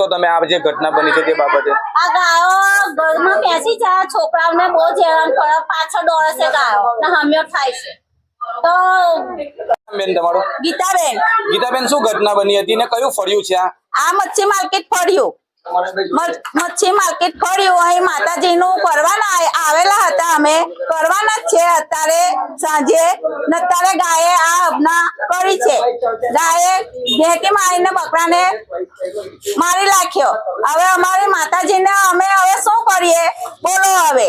કહેશો તમે આ જે ઘટના બની છે તે બાબતે? આ ગાયો ઘરમાં બેસી છે, છોકરાઓને બહુ જ હેરાન કરે, પાછળ દોડે છે ગાયો ને હમ્યો થાય છે. તો બેન તમારું? ગીતાબેન. ગીતાબેન, શું ઘટના બની હતી ને કયું ફળ્યું છે આ મચ્છી માર્કેટ ફળ્યું, મચ્છી માર્કેટ ફળ્યું. અહીં માતાજીનું કરવાના આવેલા હતા, અમે કરવાના જ છે અત્યારે સાંજે. ને અત્યારે ગાયે આ અબના કરી છે. ગાયે ઘેટી મારીને બકરાને મારી નાખ્યો. હવે અમારી માતાજીને અમે હવે શું કરીએ બોલો? હવે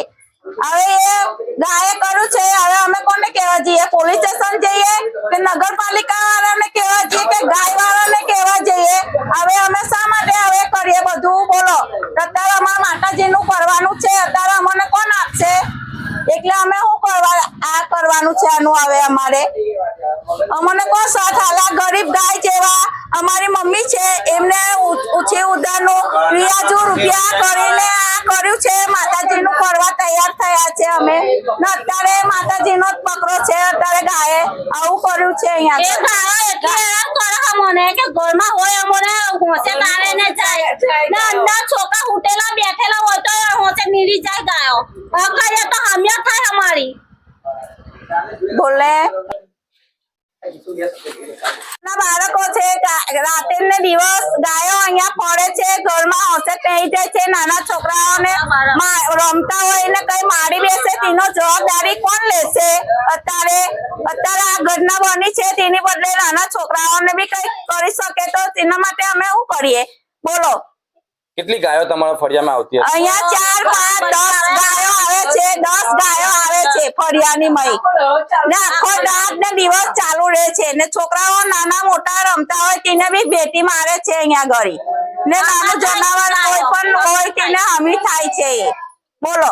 એ ગાયે કર્યું છે. હવે અમે કોને કહેવા જઈએ? પોલીસ સ્ટેશન જઈએ કે નગરપાલિકા વાળાને કહેવા જઈએ કે ગાય વાળાને કહેવા જઈએ? હવે અમે શા માટે હવે કરીએ બધું બોલો? અત્યારે અમારા માતાજીનું કરવાનું છે, અત્યારે અમને કોણ આપશે? એટલે અમે શું કરવા આ કરવાનું છે આનું? હવે અમારે અમને કોણ સાથ હાલે? ગરીબ ગાય જેવા અમારી મમ્મી છે, એમને ઉછી ઉધારનું વ્યાજુ રૂપિયા કરીને આ કર્યું છે. માતાજીનું કરવા તૈયાર થયા છે અમે, ને અત્યારે માતાજીનો જ પકડો છે. અત્યારે ગાયે આવું કર્યું છે. અહીંયા મને કે ઘરમાં હોય અમને હોશે તારે ને જાય ને અંદર છોકરા ઉઠેલા બેઠેલા હોય તો હોશે નીરી જાય ગાયો. અખાયા તો હમ્યા થાય અમારી બોલે ના બાળકો છે. રાતે ને દિવસ ગાયો અહીંયા ફરે છે, ઘરમાં હોશે થઈ જાય છે. નાના છોકરાઓને રમતા હોય ને કઈ મારી બેસે તેનો જવાબદારી કોણ લેશે? અત્યારે આ ઘટના બની છે, તેની બદલે નાના છોકરાઓને બી કઈ કરી શકે તો તેના માટે અમે શું કરીએ બોલો? કેટલી ગાયો તમારા ફળિયામાં આવતી હતી? અહીંયા 4, 5, 10 ગાયો આવે છે. 10 ગાયો આવે છે ફળિયાની મય ને આખો રાત ને દિવસ ચાલુ રહે છે. ને છોકરાઓ નાના મોટા રમતા હોય તેને બી ભેટી મારે છે અહીંયા ગળી ને નાનું જનાવર કોઈ પણ હોય તેને હમી થાય છે બોલો?